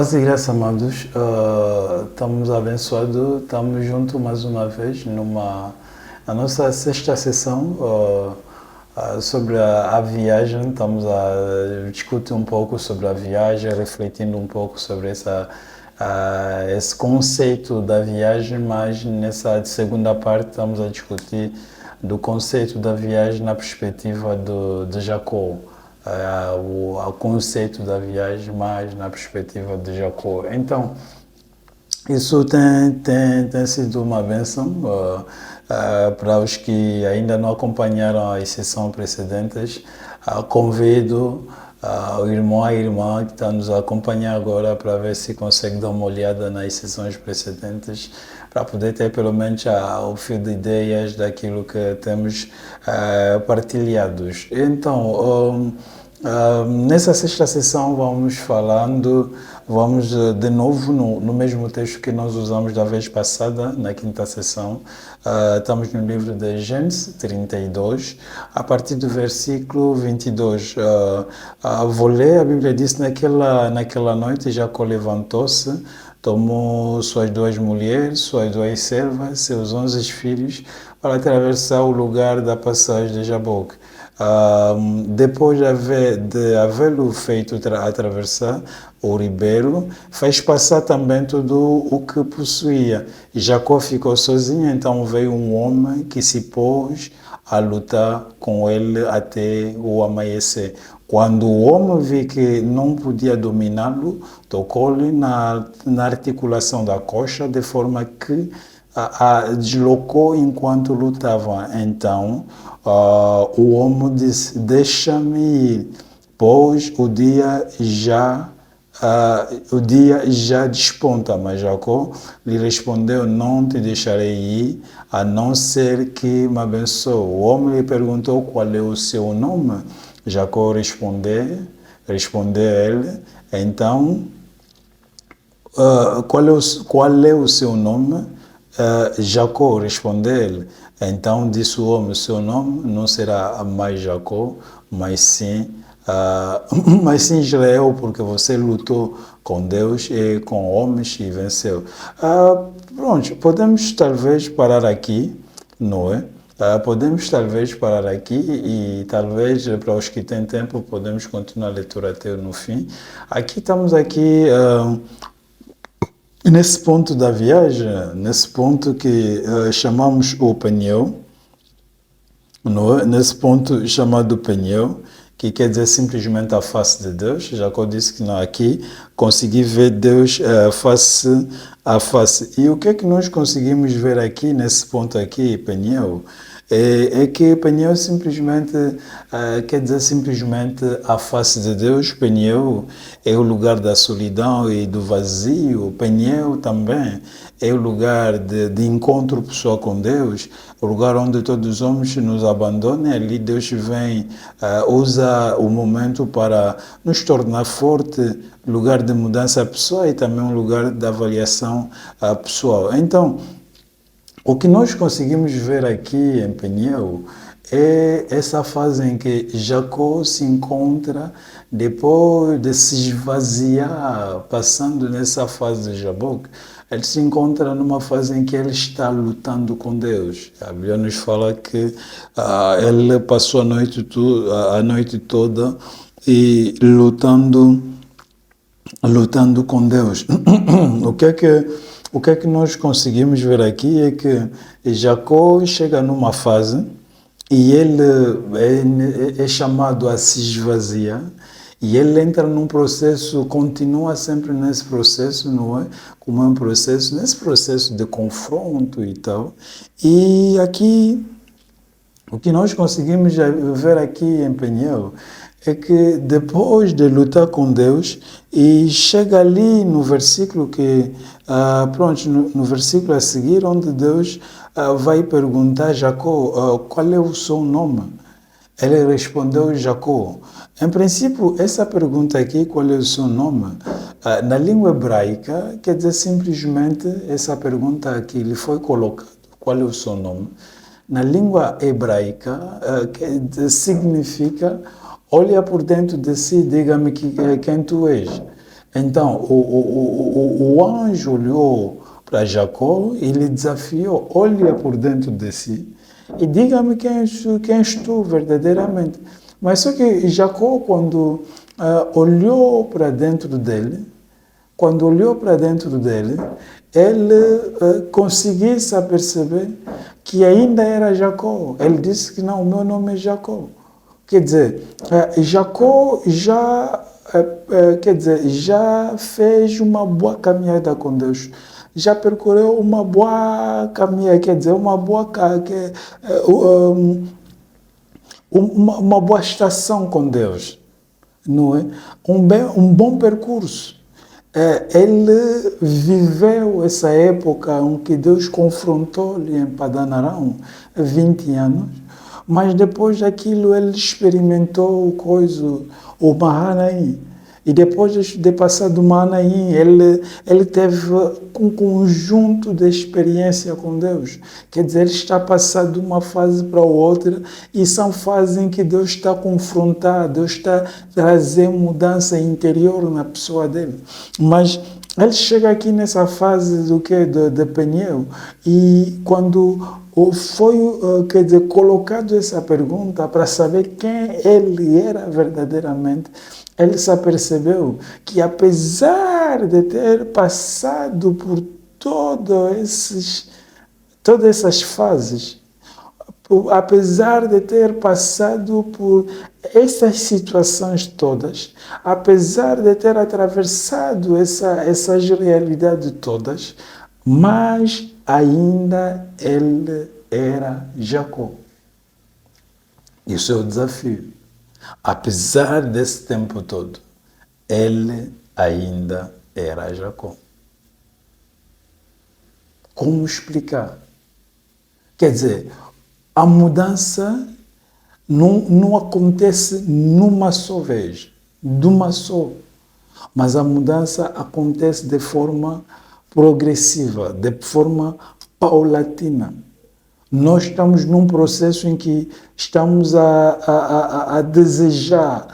Paz e graça, amados. Estamos abençoados, estamos juntos mais uma vez na nossa sexta sessão sobre a viagem. Estamos a discutir um pouco sobre a viagem, refletindo um pouco sobre esse conceito da viagem, mas nessa segunda parte estamos a discutir do conceito da viagem na perspectiva de Jacó. O conceito da viagem, mas na perspectiva de Jacó. Então, isso tem sido uma bênção para os que ainda não acompanharam as sessões precedentes. Convido o irmão, a irmã que está nos a acompanhar agora para ver se consegue dar uma olhada nas sessões precedentes, para poder ter pelo menos o fio de ideias daquilo que temos partilhados. Então, nessa sexta sessão vamos de novo no mesmo texto que nós usamos da vez passada, na quinta sessão. Estamos no livro de Gênesis 32, a partir do versículo 22. Vou ler, a Bíblia diz: naquela noite Jacó levantou-se, tomou suas duas mulheres, suas duas servas, seus 11 filhos, para atravessar o lugar da passagem de Jaboque. Depois de havê-lo feito atravessar o ribeiro, fez passar também tudo o que possuía. E Jacó ficou sozinho, então veio um homem que se pôs a lutar com ele até o amanhecer. Quando o homem viu que não podia dominá-lo, tocou-lhe na articulação da coxa, de forma que a deslocou enquanto lutava. Então o homem disse: deixa-me ir, pois o dia já desponta. Mas Jacó lhe respondeu: não te deixarei ir, a não ser que me abençoe. O homem lhe perguntou: qual é o seu nome? Jacó respondeu a ele: então, qual é o seu nome? Jacó respondeu-lhe. Então disse o homem: seu nome não será mais Jacó, mas sim Israel, porque você lutou com Deus e com homens e venceu. Pronto, podemos talvez parar aqui, não é? Podemos talvez parar aqui e talvez para os que têm tempo podemos continuar a leitura até no fim. Estamos aqui nesse ponto da viagem, nesse ponto que chamamos o pneu, não é? Nesse ponto chamado pneu, que quer dizer simplesmente a face de Deus. Jacó disse que aqui consegui ver Deus face a face. E o que é que nós conseguimos ver aqui, nesse ponto aqui, pneu? É que pneu simplesmente quer dizer simplesmente a face de Deus. Pneu é o lugar da solidão e do vazio. Pneu também é o lugar de encontro pessoal com Deus, o lugar onde todos os homens nos abandonam. Ali Deus vem, usa o momento para nos tornar forte, lugar de mudança pessoal e também um lugar de avaliação pessoal. Então, o que nós conseguimos ver aqui em Peniel é essa fase em que Jacó se encontra depois de se esvaziar, passando nessa fase de Jaboque. Ele se encontra numa fase em que ele está lutando com Deus. A Bíblia nos fala que ele passou a noite toda e lutando com Deus. O que é que nós conseguimos ver aqui é que Jacó chega numa fase e ele é chamado a se esvaziar, e ele entra num processo, continua sempre nesse processo, não é? Como é um processo, nesse processo de confronto e tal. E aqui, o que nós conseguimos ver aqui em Peniel é que depois de lutar com Deus, e chega ali no versículo no versículo a seguir, onde Deus vai perguntar a Jacó qual é o seu nome. Ele respondeu: Jacó. Em princípio, essa pergunta aqui, qual é o seu nome, na língua hebraica, quer dizer simplesmente essa pergunta que lhe foi colocada, qual é o seu nome, na língua hebraica, significa: olha por dentro de si, diga-me quem tu és. Então, o anjo olhou para Jacó e lhe desafiou, olha por dentro de si e diga-me quem és tu verdadeiramente. Mas só que Jacó, quando olhou para dentro dele, ele conseguisse a perceber que ainda era Jacó. Ele disse que não, o meu nome é Jacó. Quer dizer, Jacó já fez uma boa caminhada com Deus. Já percorreu uma boa caminhada, quer dizer, uma boa estação com Deus, não é? Um bom percurso. Ele viveu essa época em que Deus confrontou-lhe em Padan Aram, 20 anos, mas depois daquilo ele experimentou o Mahanaim. E depois de passar do Mahanaim, ele teve um conjunto de experiência com Deus. Quer dizer, ele está passando de uma fase para outra e são fases em que Deus está a confrontar, Deus está a trazer mudança interior na pessoa dele. Mas ele chega aqui nessa fase de Peniel e quando foi colocado essa pergunta para saber quem ele era verdadeiramente, ele se apercebeu que apesar de ter passado por todas essas fases, apesar de ter passado por essas situações todas, apesar de ter atravessado essas realidades todas, mas ainda ele era Jacó. Isso é o desafio. Apesar desse tempo todo, ele ainda era Jacó. Como explicar? Quer dizer, a mudança não acontece numa só vez, de uma só. Mas a mudança acontece de forma progressiva, de forma paulatina. Nós estamos num processo em que estamos a desejar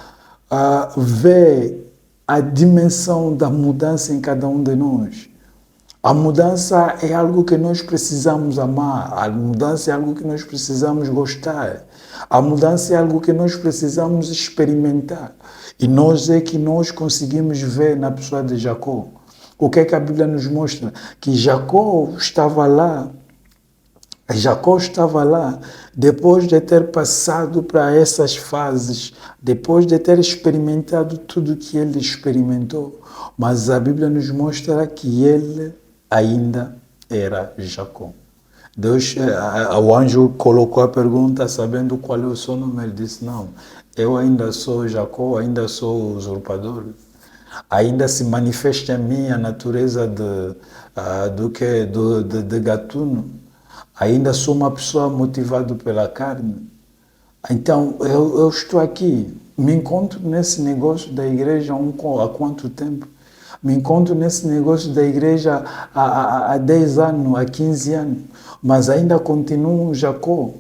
ver a dimensão da mudança em cada um de nós. A mudança é algo que nós precisamos amar, a mudança é algo que nós precisamos gostar, a mudança é algo que nós precisamos experimentar. E nós conseguimos ver na pessoa de Jacó. O que é que a Bíblia nos mostra? Que Jacó estava lá depois de ter passado para essas fases, depois de ter experimentado tudo que ele experimentou. Mas a Bíblia nos mostra que ele ainda era Jacó. O anjo colocou a pergunta sabendo qual é o seu nome. Ele disse, não, eu ainda sou Jacó, ainda sou usurpador. Ainda se manifesta em mim a natureza de gatuno. Ainda sou uma pessoa motivada pela carne. Então, eu estou aqui, me encontro nesse negócio da igreja há quanto tempo? Me encontro nesse negócio da igreja há 10 anos, há 15 anos, mas ainda continuo Jacó.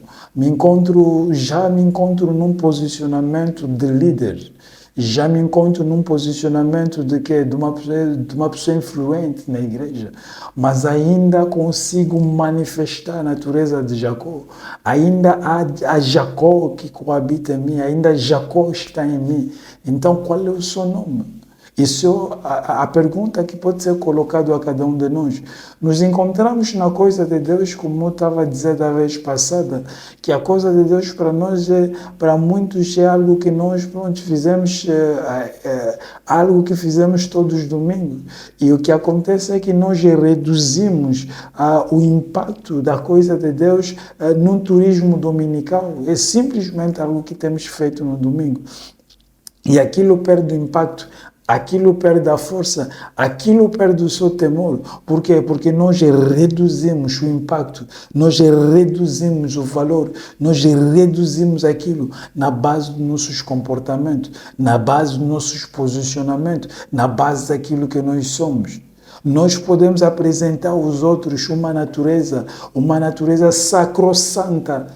Já me encontro num posicionamento de líder. Já me encontro num posicionamento de uma pessoa influente na igreja, mas ainda consigo manifestar a natureza de Jacó. Ainda há Jacó que coabita em mim, ainda Jacó está em mim. Então, qual é o seu nome? Isso é a pergunta que pode ser colocada a cada um de nós. Nos encontramos na coisa de Deus, como eu estava a dizer da vez passada, que a coisa de Deus para nós, para muitos, é algo que nós fizemos, algo que fizemos todos os domingos. E o que acontece é que nós reduzimos o impacto da coisa de Deus num turismo dominical. É simplesmente algo que temos feito no domingo. E aquilo perde o impacto. Aquilo perde a força, aquilo perde o seu temor. Por quê? Porque nós reduzimos o impacto, nós reduzimos o valor, nós reduzimos aquilo na base dos nossos comportamentos, na base dos nossos posicionamentos, na base daquilo que nós somos. Nós podemos apresentar aos outros uma natureza sacrossanta,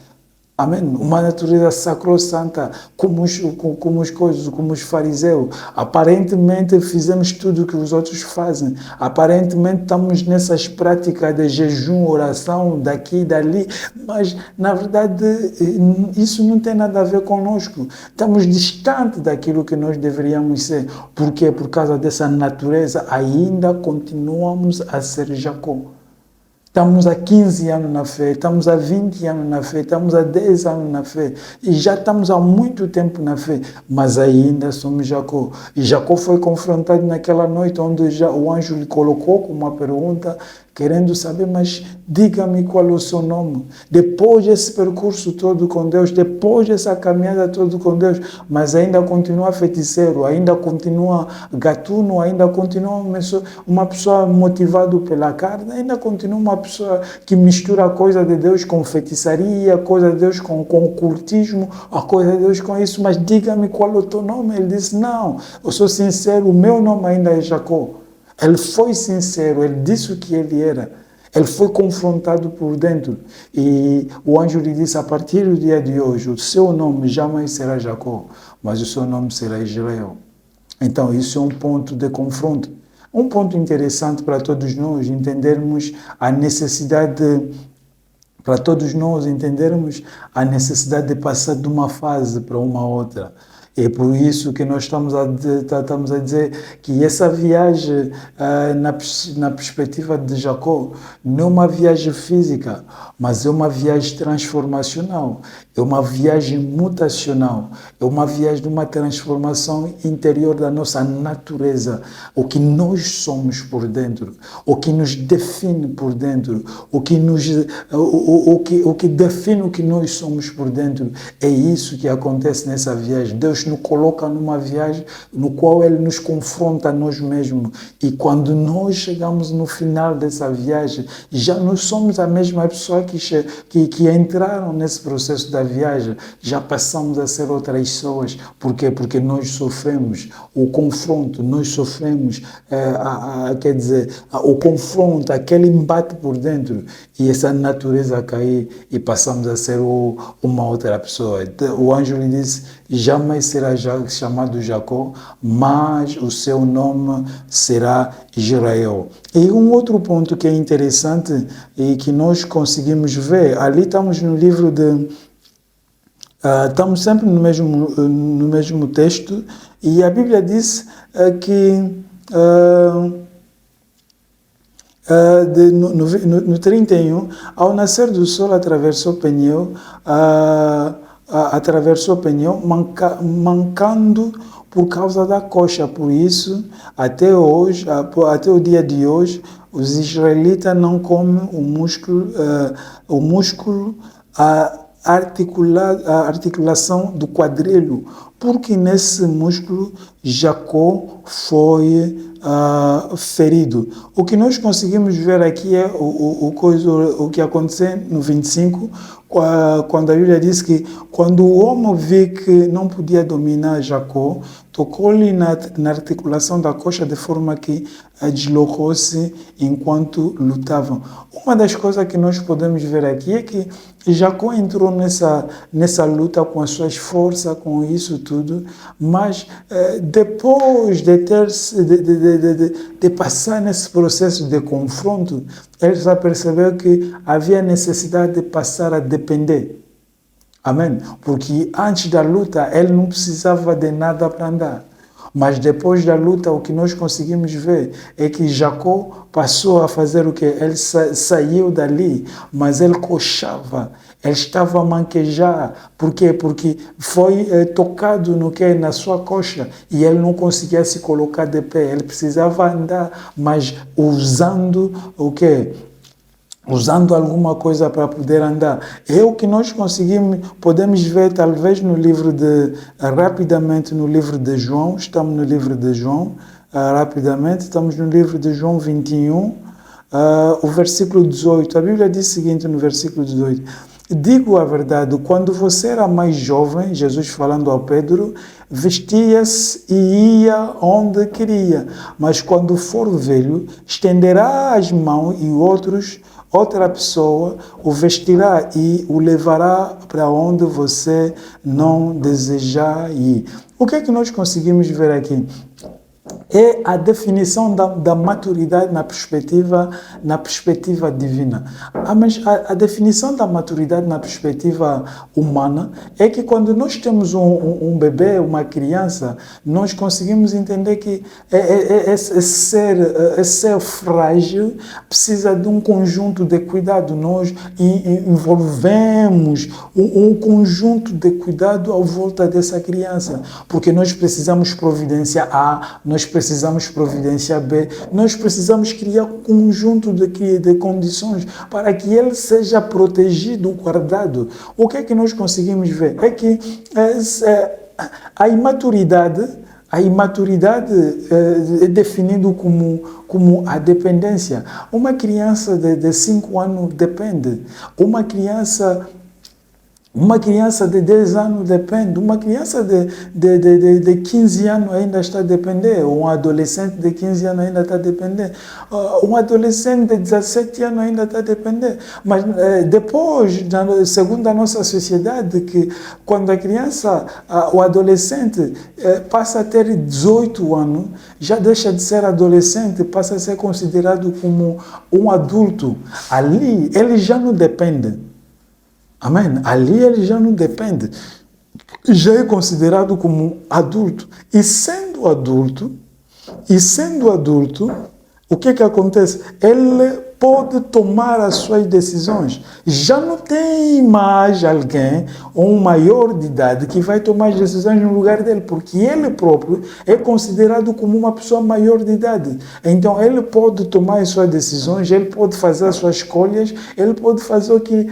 Amém? Uma natureza sacrossanta, como os fariseus. Aparentemente fizemos tudo o que os outros fazem. Aparentemente estamos nessas práticas de jejum, oração, daqui e dali. Mas, na verdade, isso não tem nada a ver conosco. Estamos distantes daquilo que nós deveríamos ser. Por quê? Por causa dessa natureza, ainda continuamos a ser Jacó. Estamos há 15 anos na fé, estamos há 20 anos na fé, estamos há 10 anos na fé, e já estamos há muito tempo na fé, mas ainda somos Jacó. E Jacó foi confrontado naquela noite, onde o anjo lhe colocou com uma pergunta, querendo saber, mas diga-me qual é o seu nome. Depois desse percurso todo com Deus, depois dessa caminhada toda com Deus, mas ainda continua feiticeiro, ainda continua gatuno, ainda continua uma pessoa motivada pela carne, ainda continua uma pessoa que mistura a coisa de Deus com feitiçaria, a coisa de Deus com ocultismo, a coisa de Deus com isso, mas diga-me qual é o teu nome. Ele disse, não, eu sou sincero, o meu nome ainda é Jacó. Ele foi sincero, ele disse o que ele era. Ele foi confrontado por dentro. E o anjo lhe disse, a partir do dia de hoje, o seu nome jamais será Jacó, mas o seu nome será Israel. Então, isso é um ponto de confronto. Um ponto interessante para todos nós entendermos a necessidade de passar de uma fase para uma outra. É por isso que nós estamos a dizer que essa viagem, na perspectiva de Jacó, não é uma viagem física, mas é uma viagem transformacional, é uma viagem mutacional, é uma viagem de uma transformação interior da nossa natureza, o que nós somos por dentro, o que nos define por dentro, o que define o que nós somos por dentro. É isso que acontece nessa viagem. Deus nos coloca numa viagem no qual Ele nos confronta a nós mesmos. E quando nós chegamos no final dessa viagem, já não somos a mesma pessoa que entraram nesse processo da viagem. Já passamos a ser outras pessoas. Por quê? Porque nós sofremos o confronto, nós sofremos, o confronto, aquele embate por dentro. E essa natureza cair e passamos a ser uma outra pessoa. O anjo lhe disse, jamais será chamado Jacó, mas o seu nome será Israel. E um outro ponto que é interessante e que nós conseguimos ver, ali estamos no livro de... estamos sempre no mesmo texto, e a Bíblia diz que... no 31, ao nascer do sol atravessou Peniel, mancando por causa da coxa. Por isso, até o dia de hoje, os israelitas não comem o músculo, a articulação do quadril, porque nesse músculo Jacó foi ferido. O que nós conseguimos ver aqui é o que aconteceu no 25, quando a Bíblia diz que quando o homem viu que não podia dominar Jacó, tocou-lhe na articulação da coxa de forma que deslocou-se enquanto lutavam. Uma das coisas que nós podemos ver aqui é que Jacó entrou nessa luta com as suas forças, com isso tudo, mas depois de passar nesse processo de confronto, ele já percebeu que havia necessidade de passar a depender. Amém? Porque antes da luta, ele não precisava de nada para andar. Mas depois da luta, o que nós conseguimos ver é que Jacó passou a fazer o que? Ele saiu dali, mas ele coxava, ele estava a manquejar. Por quê? Porque foi tocado na sua coxa, e ele não conseguia se colocar de pé. Ele precisava andar, mas usando o quê? Usando alguma coisa para poder andar. É o que nós podemos ver talvez rapidamente no livro de João. Estamos no livro de João, rapidamente, estamos no livro de João 21, o versículo 18. A Bíblia diz o seguinte no versículo 18: digo a verdade, quando você era mais jovem, Jesus falando ao Pedro, vestia-se e ia onde queria, mas quando for velho, estenderá as mãos e outros outra pessoa o vestirá e o levará para onde você não desejar ir. O que é que nós conseguimos ver aqui? É a definição da maturidade na perspectiva divina. Mas a definição da maturidade na perspectiva humana é que quando nós temos um bebê, uma criança, nós conseguimos entender que esse ser frágil precisa de um conjunto de cuidado. Nós envolvemos um conjunto de cuidado à volta dessa criança, porque nós precisamos providenciar A, nós precisamos providenciar B, nós precisamos criar um conjunto de condições para que ele seja protegido, guardado. O que é que nós conseguimos ver? É que a imaturidade é definida como a dependência. Uma criança de 5 anos depende. Uma criança de 10 anos depende, uma criança de 15 anos ainda está a depender, um adolescente de 15 anos ainda está a depender, um adolescente de 17 anos ainda está a depender. Mas depois, segundo a nossa sociedade, que quando a criança, o adolescente passa a ter 18 anos, já deixa de ser adolescente, passa a ser considerado como um adulto. Ali, ele já não depende. Amém? Ali ele já não depende. Já é considerado como adulto. E sendo adulto, o que acontece? Ele pode tomar as suas decisões. Já não tem mais alguém, um maior de idade, que vai tomar as decisões no lugar dele, porque ele próprio é considerado como uma pessoa maior de idade. Então, ele pode tomar as suas decisões, ele pode fazer as suas escolhas, ele pode fazer o que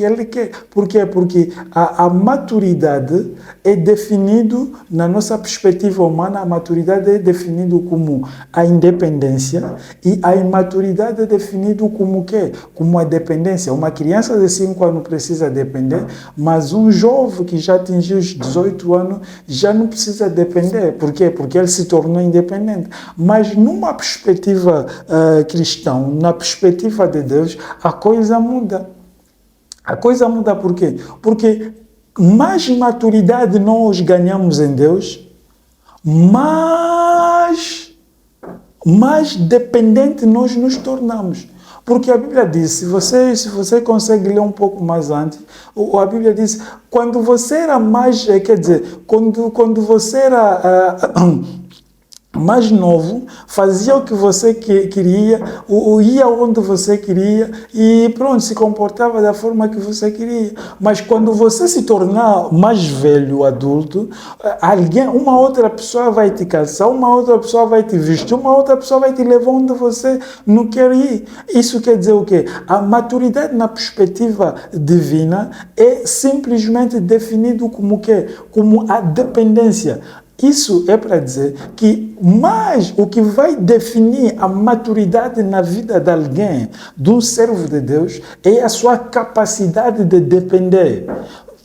ele quer. Por quê? Porque a maturidade é definido, na nossa perspectiva humana, a maturidade é definida como a independência e a imaturidade é definida como o quê? Como a dependência. Uma criança de 5 anos precisa depender, mas um jovem que já atingiu os 18 anos já não precisa depender. Por quê? Porque ele se tornou independente. Mas numa perspectiva cristã, na perspectiva de Deus, a coisa muda. A coisa muda por quê? Porque mais maturidade nós ganhamos em Deus, mais dependente nós nos tornamos. Porque a Bíblia diz, se você consegue ler um pouco mais antes, a Bíblia diz, quando você era mais, quer dizer, quando você era mais novo, fazia o que você queria, ia onde você queria e pronto, se comportava da forma que você queria. Mas quando você se tornar mais velho, adulto, uma outra pessoa vai te casar, uma outra pessoa vai te vestir, uma outra pessoa vai te levar onde você não quer ir. Isso quer dizer o quê? A maturidade na perspectiva divina é simplesmente definido como o quê? Como a dependência. Isso é para dizer que mais o que vai definir a maturidade na vida de alguém, de um servo de Deus, é a sua capacidade de depender.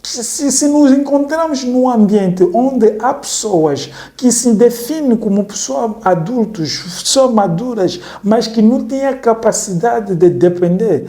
Se nos encontramos num ambiente onde há pessoas que se definem como pessoas adultas, pessoas maduras, mas que não têm a capacidade de depender,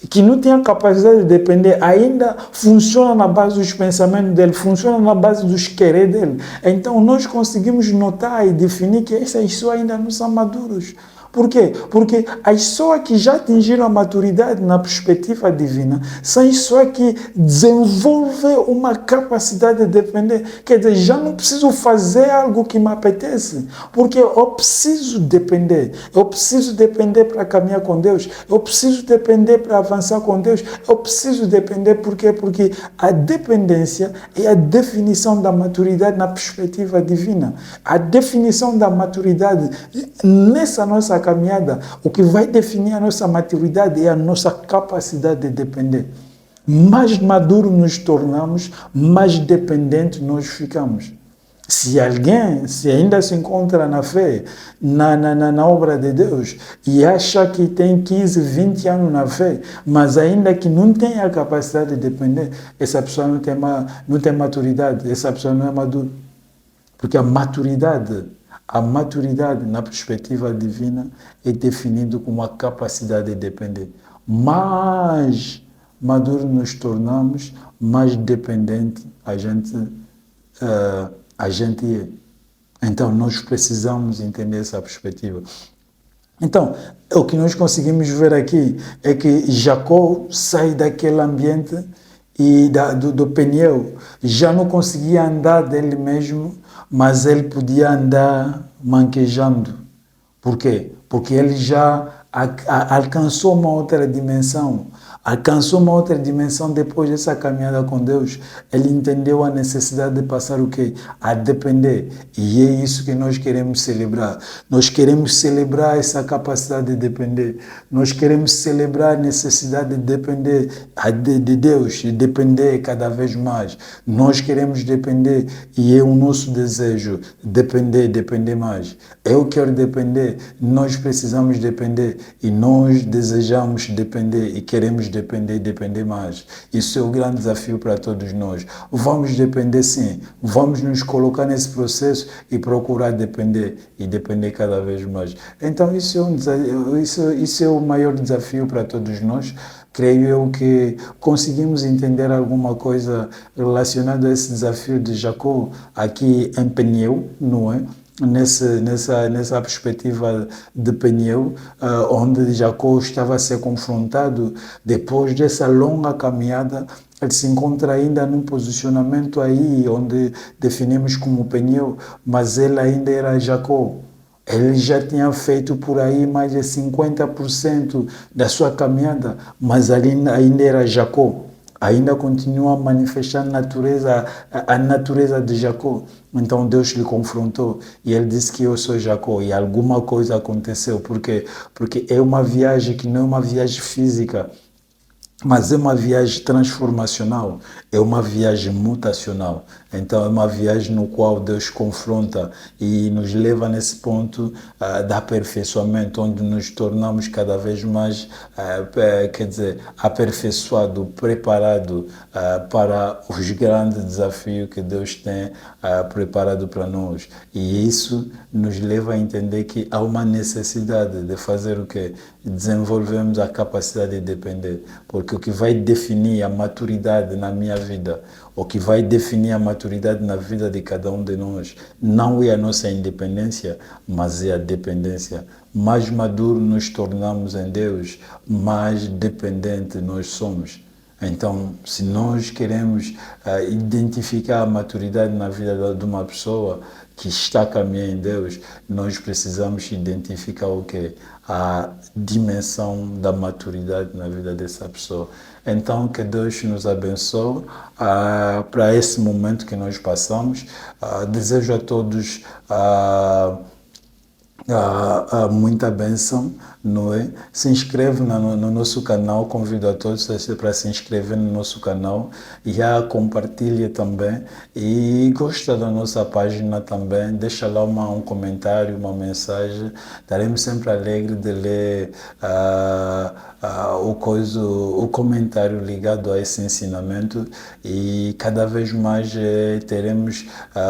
que não tem a capacidade de depender, ainda funciona na base dos pensamentos dele, funciona na base dos querer dele. Então, nós conseguimos notar e definir que essas pessoas ainda não são maduros. Por quê? Porque as pessoas que já atingiram a maturidade na perspectiva divina são as pessoas que desenvolvem uma capacidade de depender. Quer dizer, já não preciso fazer algo que me apetece, porque eu preciso depender. Eu preciso depender para caminhar com Deus. Eu preciso depender para avançar com Deus. Eu preciso depender por quê? Porque a dependência é a definição da maturidade na perspectiva divina. A definição da maturidade nessa nossa caminhada, o que vai definir a nossa maturidade é a nossa capacidade de depender. Mais maduro nos tornamos, mais dependente nós ficamos. Se alguém ainda se encontra na fé, na obra de Deus, e acha que tem 15, 20 anos na fé, mas ainda que não tem a capacidade de depender, essa pessoa não tem maturidade, essa pessoa não é madura. Porque a maturidade na perspectiva divina é definida como a capacidade de depender. mais maduro nos tornamos, mais dependente a gente é. Então, nós precisamos entender essa perspectiva. Então, o que nós conseguimos ver aqui é que Jacó sai daquele ambiente e do Peniel. Já não conseguia andar dele mesmo, mas ele podia andar manquejando. Por quê? Porque ele já alcançou uma outra dimensão. Alcançou uma outra dimensão depois dessa caminhada com Deus. Ele entendeu a necessidade de passar o quê? A depender. E é isso que nós queremos celebrar. Nós queremos celebrar essa capacidade de depender. Nós queremos celebrar a necessidade de depender de Deus, de depender cada vez mais. Nós queremos depender e é o nosso desejo depender mais. Eu quero depender, nós precisamos depender e nós desejamos depender e queremos depender mais. Isso é o grande desafio para todos nós. Vamos depender sim, vamos nos colocar nesse processo e procurar depender e depender cada vez mais. Então isso é o maior desafio para todos nós. Creio eu que conseguimos entender alguma coisa relacionada a esse desafio de Jacó aqui em Peniel, não é? Nessa perspectiva de Peniel, onde Jacó estava a ser confrontado depois dessa longa caminhada, ele se encontra ainda num posicionamento aí onde definimos como Peniel, mas ele ainda era Jacó. Ele já tinha feito por aí mais de 50% da sua caminhada, mas ainda era Jacó. Ainda continua a manifestar a natureza de Jacó. Então Deus lhe confrontou e ele disse que eu sou Jacó e alguma coisa aconteceu. Por quê? Porque é uma viagem que não é uma viagem física, mas é uma viagem transformacional, é uma viagem mutacional. Então é uma viagem no qual Deus confronta e nos leva nesse ponto de aperfeiçoamento, onde nos tornamos cada vez mais, aperfeiçoado, preparado para os grandes desafios que Deus tem preparado para nós. E isso nos leva a entender que há uma necessidade de fazer o quê? Desenvolvemos a capacidade de depender, porque o que vai definir a maturidade na minha vida, o que vai definir a maturidade na vida de cada um de nós, não é a nossa independência, mas é a dependência. Mais maduro nos tornamos em Deus, mais dependente nós somos. Então, se nós queremos identificar a maturidade na vida de uma pessoa que está caminhando em Deus, nós precisamos identificar o quê? A dimensão da maturidade na vida dessa pessoa. Então, que Deus nos abençoe para esse momento que nós passamos. Desejo a todos muita bênção, não é? Se inscreve no nosso canal, convido a todos para se inscrever no nosso canal e já compartilha também e gosta da nossa página também, deixa lá um comentário, uma mensagem, estaremos sempre alegres de ler o comentário ligado a esse ensinamento e cada vez mais teremos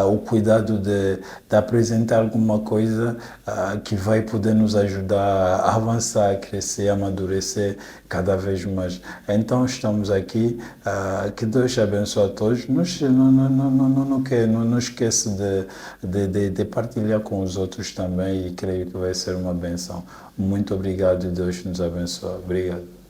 o cuidado de apresentar alguma coisa que vai poder nos ajudar a avançar, a crescer, a amadurecer cada vez mais. Então estamos aqui, que Deus abençoe a todos. Não esqueça de partilhar com os outros também e creio que vai ser uma benção. Muito obrigado e Deus nos abençoe. Obrigado.